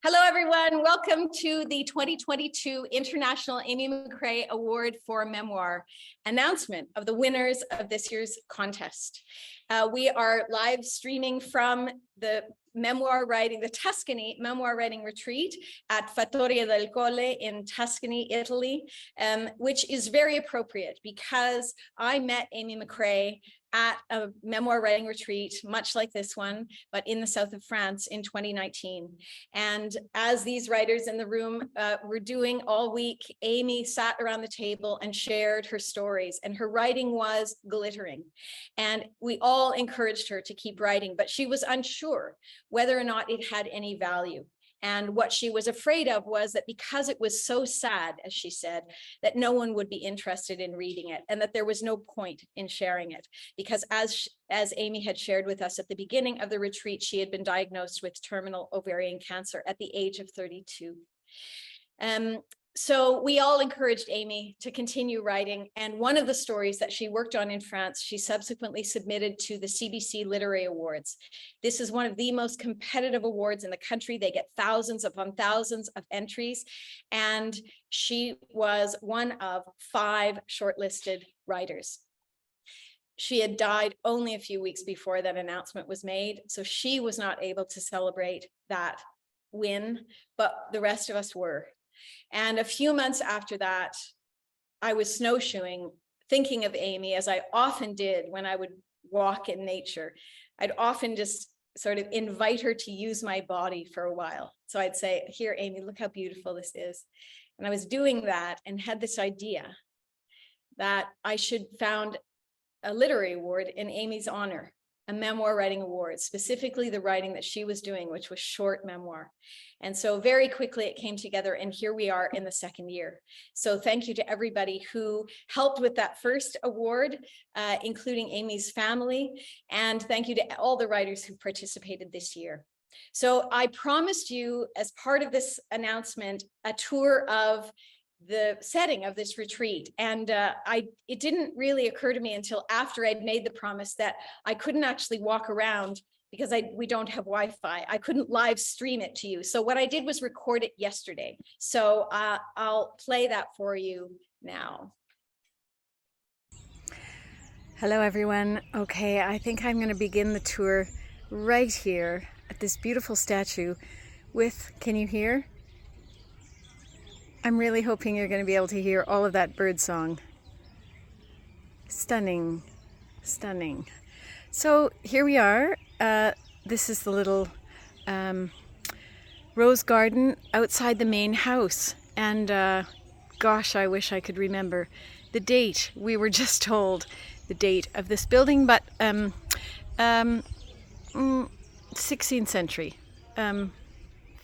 Hello, everyone. Welcome to the 2022 International Amy MacRae Award for Memoir announcement of the winners of this year's contest. We are live streaming from the the Tuscany Memoir Writing Retreat at Fattoria del Colle in Tuscany, Italy, which is very appropriate because I met Amy MacRae at a memoir writing retreat, much like this one, but in the south of France in 2019. And as these writers in the room were doing all week, Amy sat around the table and shared her stories, and her writing was glittering. And we all encouraged her to keep writing, but she was unsure whether or not it had any value. And what she was afraid of was that because it was so sad, as she said, that no one would be interested in reading it and that there was no point in sharing it. Because as Amy had shared with us at the beginning of the retreat, she had been diagnosed with terminal ovarian cancer at the age of 32. So we all encouraged Amy to continue writing. And one of the stories that she worked on in France, she subsequently submitted to the CBC Literary Awards. This is one of the most competitive awards in the country. They get thousands upon thousands of entries. And she was one of 5 shortlisted writers. She had died only a few weeks before that announcement was made. So she was not able to celebrate that win, but the rest of us were. And a few months after that, I was snowshoeing, thinking of Amy, as I often did when I would walk in nature. I'd often just sort of invite her to use my body for a while. So I'd say, here, Amy, look how beautiful this is. And I was doing that and had this idea that I should found a literary award in Amy's honor, a memoir writing award, specifically the writing that she was doing, which was short memoir. And so very quickly it came together, and here we are in the second year. So thank you to everybody who helped with that first award, including Amy's family. And thank you to all the writers who participated this year. So I promised you, as part of this announcement, a tour of the setting of this retreat. And it didn't really occur to me until after I'd made the promise that I couldn't actually walk around because we don't have Wi-Fi. I couldn't live stream it to you. So what I did was record it yesterday. So I'll play that for you now. Hello everyone. Okay, I think I'm going to begin the tour right here at this beautiful statue with, can you hear? I'm really hoping you're going to be able to hear all of that bird song. Stunning, stunning. So here we are. This is the little rose garden outside the main house. And gosh, I wish I could remember the date. We were just told the date of this building, but 16th century.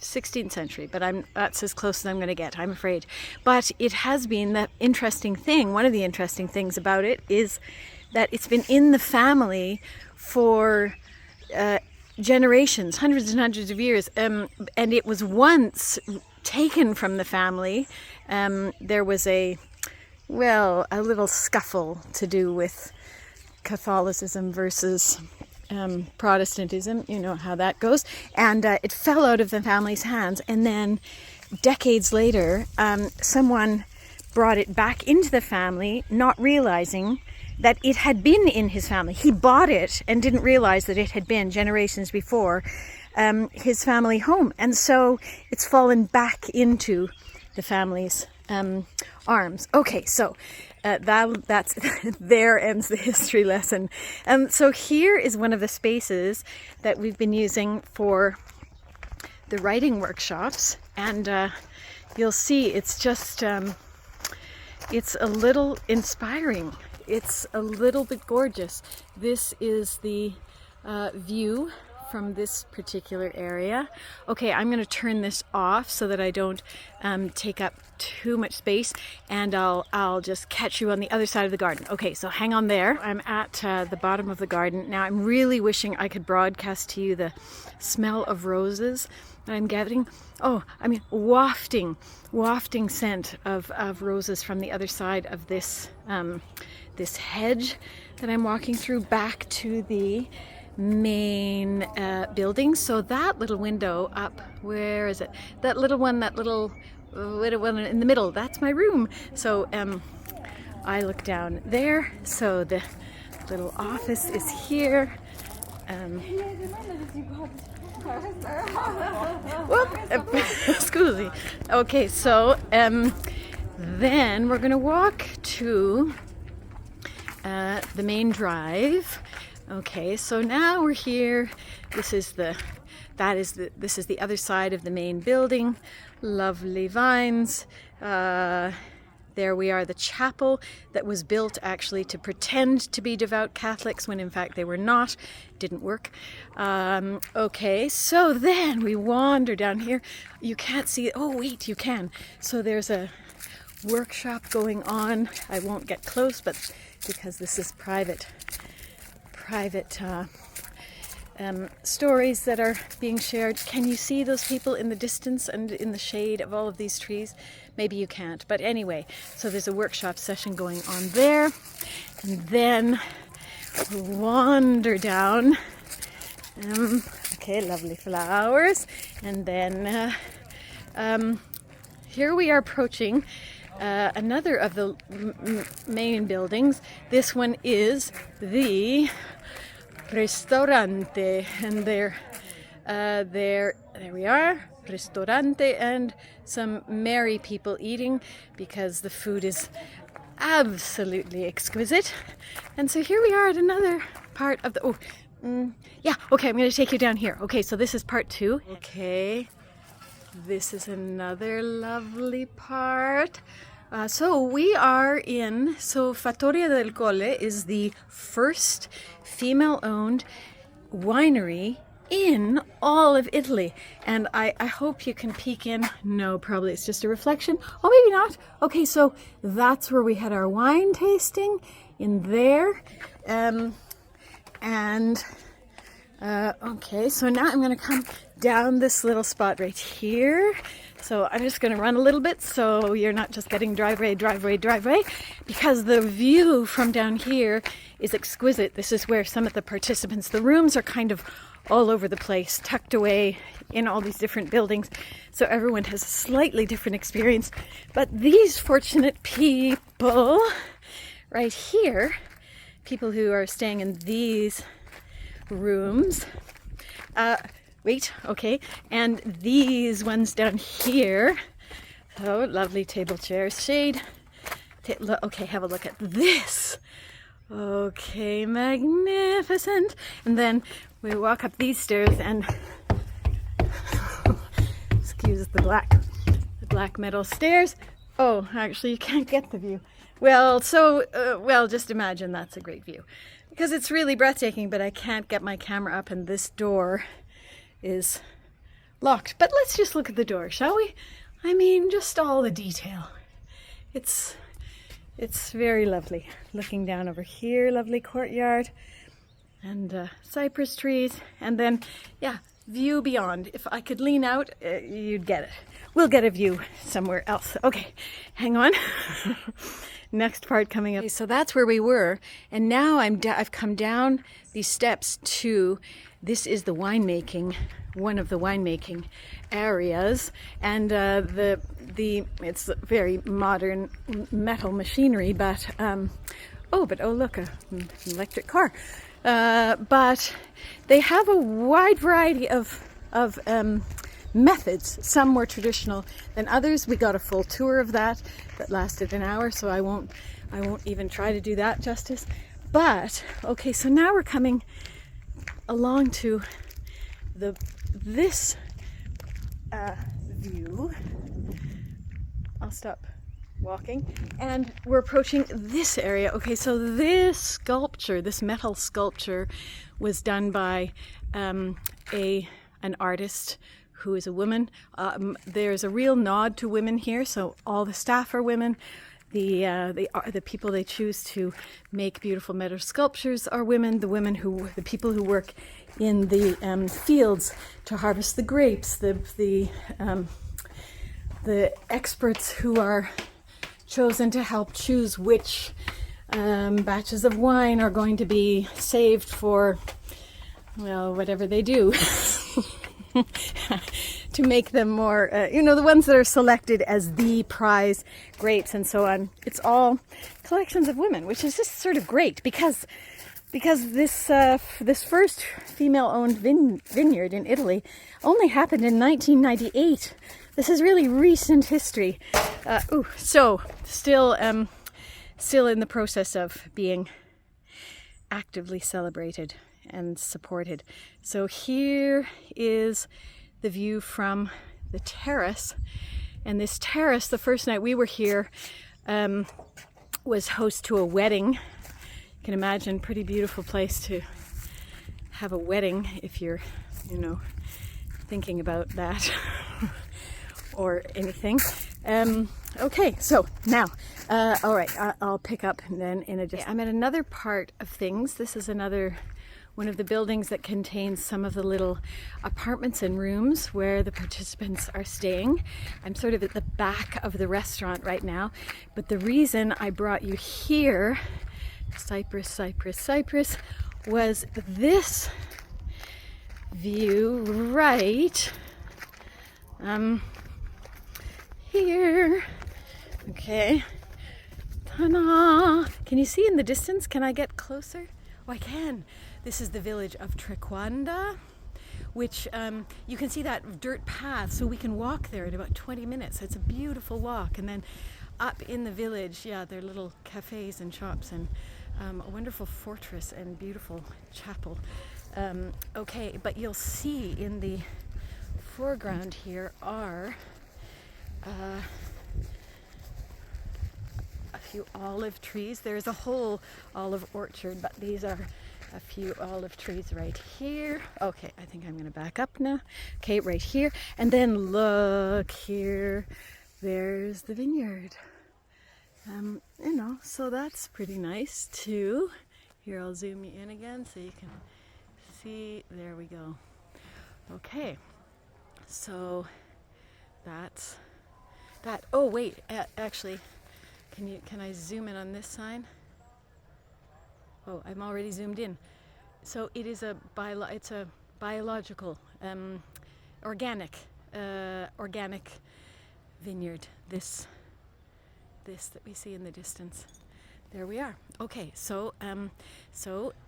16th century, but that's as close as I'm going to get, I'm afraid. But it has been that interesting thing. One of the interesting things about it is that it's been in the family for generations, hundreds and hundreds of years. And it was once taken from the family. There was a little scuffle to do with Catholicism versus Protestantism, you know how that goes, and it fell out of the family's hands, and then decades later someone brought it back into the family, not realizing that it had been in his family. He bought it and didn't realize that it had been generations before his family home, and so it's fallen back into the family's arms. Okay, so that's there ends the history lesson. So here is one of the spaces that we've been using for the writing workshops, and you'll see it's just it's a little inspiring. It's a little bit gorgeous. This is the view from this particular area. Okay, I'm going to turn this off so that I don't take up too much space, and I'll just catch you on the other side of the garden. Okay, so hang on there. I'm at the bottom of the garden. Now I'm really wishing I could broadcast to you the smell of roses that I'm getting. Oh, I mean, wafting scent of roses from the other side of this this hedge that I'm walking through back to the main building. So that little window up, where is it? That little one in the middle, that's my room. So I look down there. So the little office is here. Scusi. Okay, so then we're gonna walk to the main drive. Okay, so now we're here. This is the other side of the main building. Lovely vines. There we are, the chapel that was built actually to pretend to be devout Catholics when in fact they were not. Didn't work. Okay, so then we wander down here. You can't see, oh wait, you can. So there's a workshop going on. I won't get close, but because this is private stories that are being shared. Can you see those people in the distance and in the shade of all of these trees? Maybe you can't, but anyway, so there's a workshop session going on there, and then we wander down. Okay, lovely flowers, and then here we are approaching another of the main buildings. This one is the Ristorante, and there we are, Ristorante, and some merry people eating because the food is absolutely exquisite. And so here we are at another part of the, yeah, okay, I'm going to take you down here. Okay, so this is part 2. Okay, this is another lovely part. So we are in, so Fattoria del Colle is the first female-owned winery in all of Italy. And I hope you can peek in. No, probably it's just a reflection. Oh, maybe not. Okay, so that's where we had our wine tasting, in there. Okay, so now I'm going to come down this little spot right here. So I'm just going to run a little bit so you're not just getting driveway, because the view from down here is exquisite. This is where some of the participants, the rooms are kind of all over the place, tucked away in all these different buildings. So everyone has a slightly different experience. But these fortunate people right here, people who are staying in these rooms, wait, okay, and these ones down here, oh, lovely table, chairs, shade. Okay, have a look at this. Okay, magnificent. And then we walk up these stairs and excuse the black metal stairs. Oh, actually you can't get the view. Well, so just imagine that's a great view, because it's really breathtaking, but I can't get my camera up and this door is locked. But let's just look at the door, shall we? I mean, just all the detail. It's very lovely. Looking down over here, lovely courtyard and cypress trees, and then yeah, view beyond. If I could lean out, you'd get it. We'll get a view somewhere else. Okay, hang on. Next part coming up. Okay, so that's where we were, and now I've come down these steps to, this is the winemaking, one of the winemaking areas, and it's very modern metal machinery, but oh look, an electric car. But they have a wide variety of methods. Some more traditional than others. We got a full tour of that lasted an hour, so I won't even try to do that justice. But okay, so now we're coming along to this view. I'll stop walking, and we're approaching this area. Okay, so this sculpture, this metal sculpture, was done by an artist who is a woman. There's a real nod to women here, so all the staff are women. The people they choose to make beautiful metal sculptures are women. The people who work in the fields to harvest the grapes. The experts who are chosen to help choose which batches of wine are going to be saved for well, whatever they do to make them more, the ones that are selected as the prize grapes and so on. It's all collections of women, which is just sort of great because this first female-owned vineyard in Italy only happened in 1998. This is really recent history. So still in the process of being actively celebrated and supported. So here is the view from the terrace. And this terrace, the first night we were here, was host to a wedding. You can imagine, pretty beautiful place to have a wedding if you're, thinking about that or anything. Okay, so now, all right, I'll pick up then in a just. I'm at another part of things. This is one of the buildings that contains some of the little apartments and rooms where the participants are staying. I'm sort of at the back of the restaurant right now, but the reason I brought you here, Cyprus, was this view right here. Okay. Ta-da! Can you see in the distance? Can I get closer? Oh, I can. This is the village of Trequanda, which you can see that dirt path, so we can walk there in about 20 minutes. It's a beautiful walk. And then up in the village, there are little cafes and shops and a wonderful fortress and beautiful chapel. Okay, but you'll see in the foreground here are a few olive trees. There's a whole olive orchard, but these are a few olive trees right here. Okay, I think I'm going to back up now. Okay, right here. And then look here. There's the vineyard. So that's pretty nice too. Here, I'll zoom you in again so you can see. There we go. Okay, so that's that. Oh wait, actually, can I zoom in on this sign? Oh, I'm already zoomed in. So it is it's a biological, organic vineyard. This that we see in the distance. There we are. Okay, so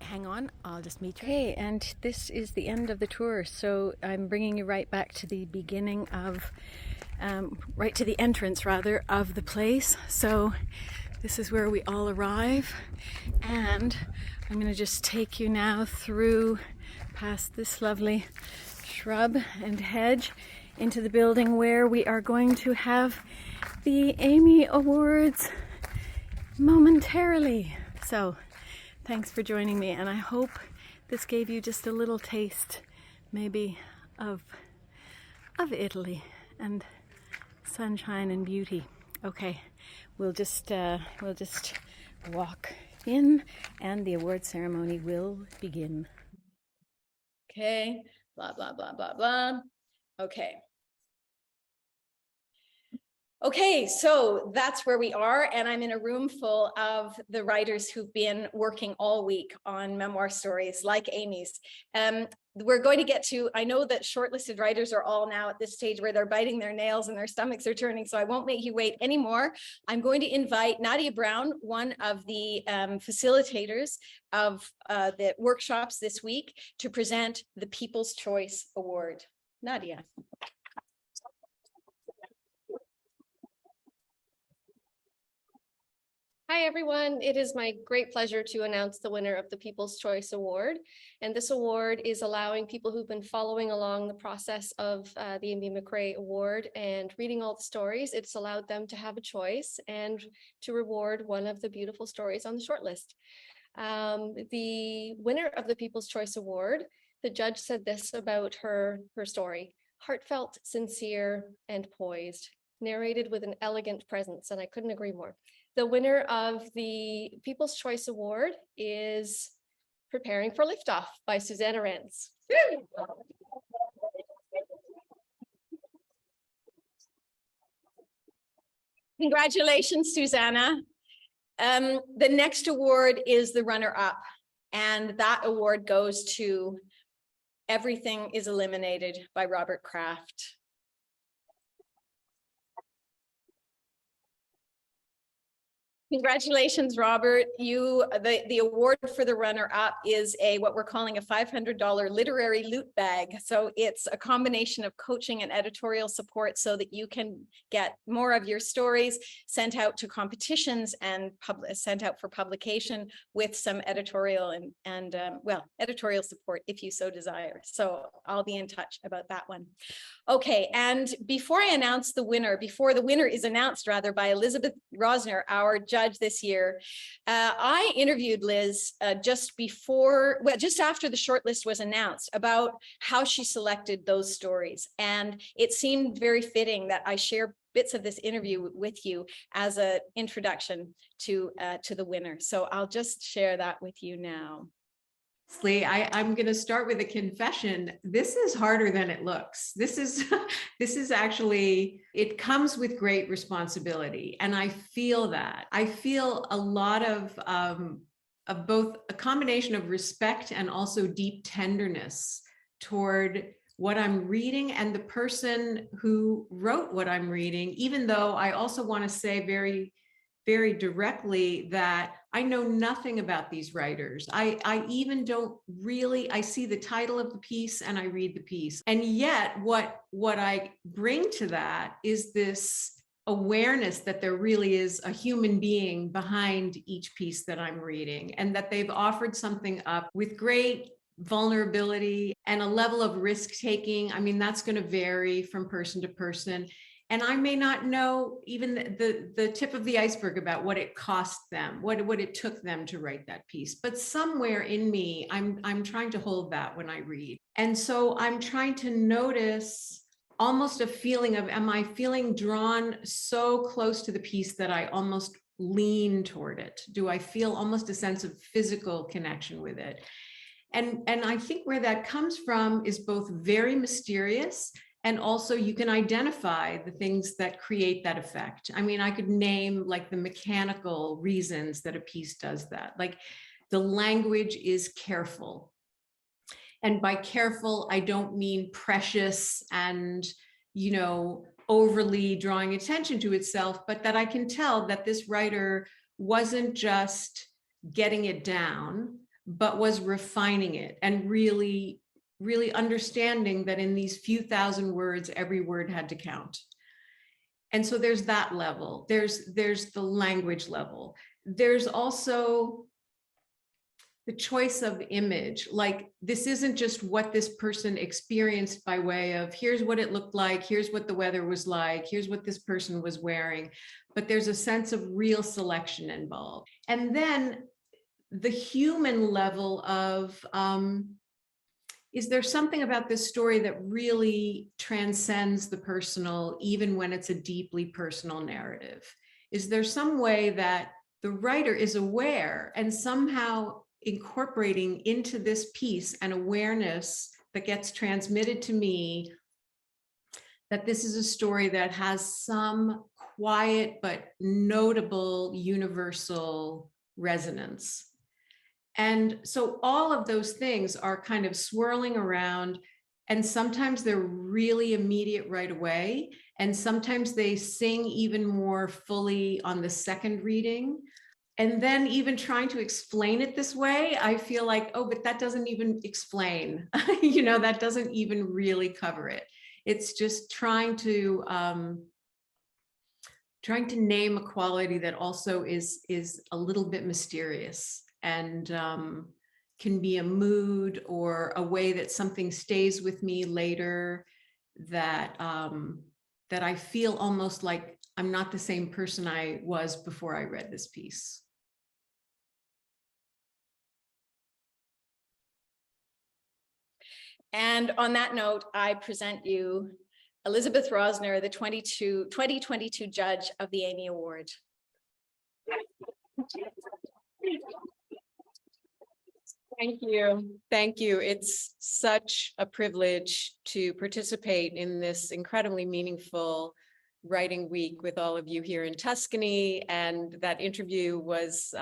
hang on, I'll just meet you. Okay, and this is the end of the tour. So I'm bringing you right back to the beginning of, right to the entrance rather of the place. So this is where we all arrive, and I'm going to just take you now through past this lovely shrub and hedge into the building where we are going to have the Amy Awards momentarily. So thanks for joining me, and I hope this gave you just a little taste maybe of Italy and sunshine and beauty. Okay, we'll just walk in and the award ceremony will begin. Okay, blah blah blah blah blah. Okay, so that's where we are, and I'm in a room full of the writers who've been working all week on memoir stories like Amy's. We're going to get to, I know that shortlisted writers are all now at this stage where they're biting their nails and their stomachs are turning, so I won't make you wait anymore. I'm going to invite Nadia Brown, one of the facilitators of the workshops this week, to present the People's Choice Award. Nadia. Hi, everyone. It is my great pleasure to announce the winner of the People's Choice Award. And this award is allowing people who've been following along the process of the Amy MacRae Award and reading all the stories. It's allowed them to have a choice and to reward one of the beautiful stories on the shortlist. The winner of the People's Choice Award, the judge said this about her story: heartfelt, sincere, and poised, narrated with an elegant presence, and I couldn't agree more. The winner of the People's Choice Award is Preparing for Liftoff by Susanna Rentz. Congratulations, Susanna. The next award is the runner-up, and that award goes to Everything is Eliminated by Robert Kraft. Congratulations, Robert. The award for the runner-up is what we're calling a $500 literary loot bag. So it's a combination of coaching and editorial support so that you can get more of your stories sent out to competitions and sent out for publication with some editorial and editorial support if you so desire. So I'll be in touch about that one. Okay, and before the winner is announced rather by Elizabeth Rosner, our judge this year, I interviewed Liz just after the shortlist was announced about how she selected those stories. And it seemed very fitting that I share bits of this interview with you as an introduction to the winner. So I'll just share that with you now. I'm going to start with a confession. This is harder than it looks. This is actually, it comes with great responsibility. And I feel that. I feel a lot of both a combination of respect and also deep tenderness toward what I'm reading and the person who wrote what I'm reading, even though I also want to say very, very directly that I know nothing about these writers. I even don't really, I see the title of the piece and I read the piece. And yet what I bring to that is this awareness that there really is a human being behind each piece that I'm reading, and that they've offered something up with great vulnerability and a level of risk taking. I mean, that's going to vary from person to person. And I may not know even the tip of the iceberg about what it cost them, what it took them to write that piece. But somewhere in me, I'm trying to hold that when I read. And so I'm trying to notice almost a feeling of, am I feeling drawn so close to the piece that I almost lean toward it? Do I feel almost a sense of physical connection with it? And I think where that comes from is both very mysterious, and also you can identify the things that create that effect. I mean, I could name like the mechanical reasons that a piece does that. Like the language is careful. And by careful, I don't mean precious and, overly drawing attention to itself, but that I can tell that this writer wasn't just getting it down, but was refining it and really understanding that in these few thousand words, every word had to count. And so there's that level. There's the language level. There's also the choice of image. Like, this isn't just what this person experienced by way of, here's what it looked like, here's what the weather was like, here's what this person was wearing, but there's a sense of real selection involved. And then the human level of, is there something about this story that really transcends the personal, even when it's a deeply personal narrative? Is there some way that the writer is aware and somehow incorporating into this piece an awareness that gets transmitted to me that this is a story that has some quiet but notable universal resonance? And so all of those things are kind of swirling around, and sometimes they're really immediate right away. And sometimes they sing even more fully on the second reading. And then even trying to explain it this way, I feel like, oh, but that doesn't even explain, that doesn't even really cover it. It's just trying to name a quality that also is a little bit mysterious, and can be a mood or a way that something stays with me later, that I feel almost like I'm not the same person I was before I read this piece. And on that note, I present you Elizabeth Rosner, the 2022 judge of the Amy Award. Thank you. Thank you. It's such a privilege to participate in this incredibly meaningful writing week with all of you here in Tuscany. And that interview was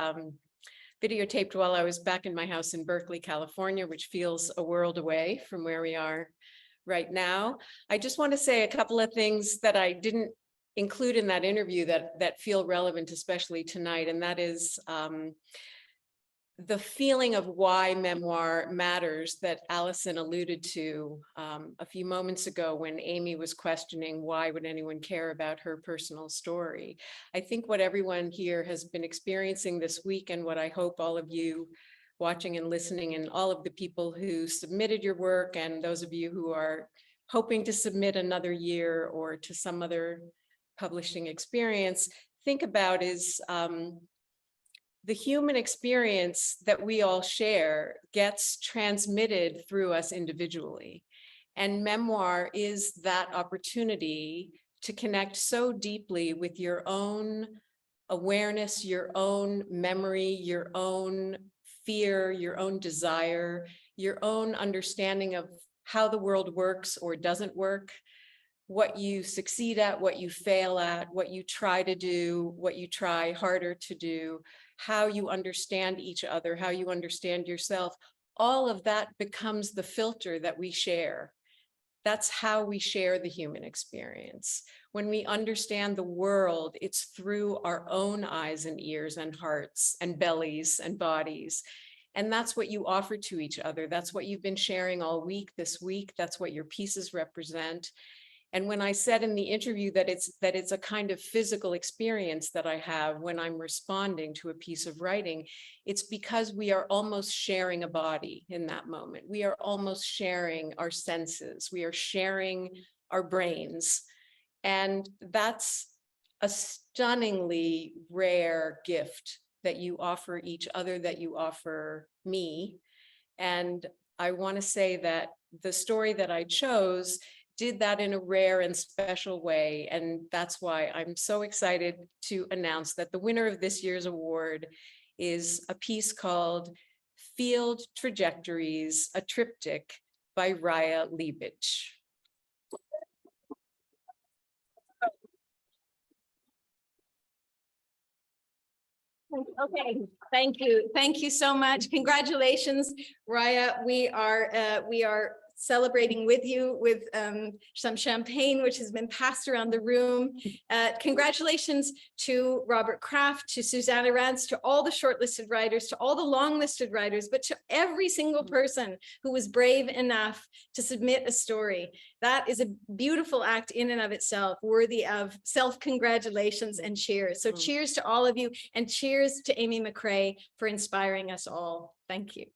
videotaped while I was back in my house in Berkeley, California, which feels a world away from where we are right now. I just want to say a couple of things that I didn't include in that interview that feel relevant, especially tonight, and that is the feeling of why memoir matters that Allison alluded to a few moments ago when Amy was questioning why would anyone care about her personal story. I think what everyone here has been experiencing this week, and what I hope all of you watching and listening, and all of the people who submitted your work, and those of you who are hoping to submit another year or to some other publishing experience, think about is the human experience that we all share gets transmitted through us individually. And memoir is that opportunity to connect so deeply with your own awareness, your own memory, your own fear, your own desire, your own understanding of how the world works or doesn't work, what you succeed at, what you fail at, what you try to do, what you try harder to do, how you understand each other, how you understand yourself. All of that becomes the filter that we share. That's how we share the human experience. When we understand the world, it's through our own eyes and ears and hearts and bellies and bodies. And that's what you offer to each other. That's what you've been sharing all week, this week. That's what your pieces represent. And when I said in the interview that it's a kind of physical experience that I have when I'm responding to a piece of writing, it's because we are almost sharing a body in that moment. We are almost sharing our senses. We are sharing our brains. And that's a stunningly rare gift that you offer each other, that you offer me. And I want to say that the story that I chose did that in a rare and special way. And that's why I'm so excited to announce that the winner of this year's award is a piece called Field Trajectories, a Triptych by Raya Leibich. Okay, thank you. Thank you so much. Congratulations, Raya. We are celebrating with you with some champagne, which has been passed around the room. Congratulations to Robert Kraft, to Susanna Rance, to all the shortlisted writers, to all the long-listed writers, but to every single person who was brave enough to submit a story. That is a beautiful act in and of itself, worthy of self-congratulations and cheers. So cheers to all of you, and cheers to Amy MacRae for inspiring us all. Thank you.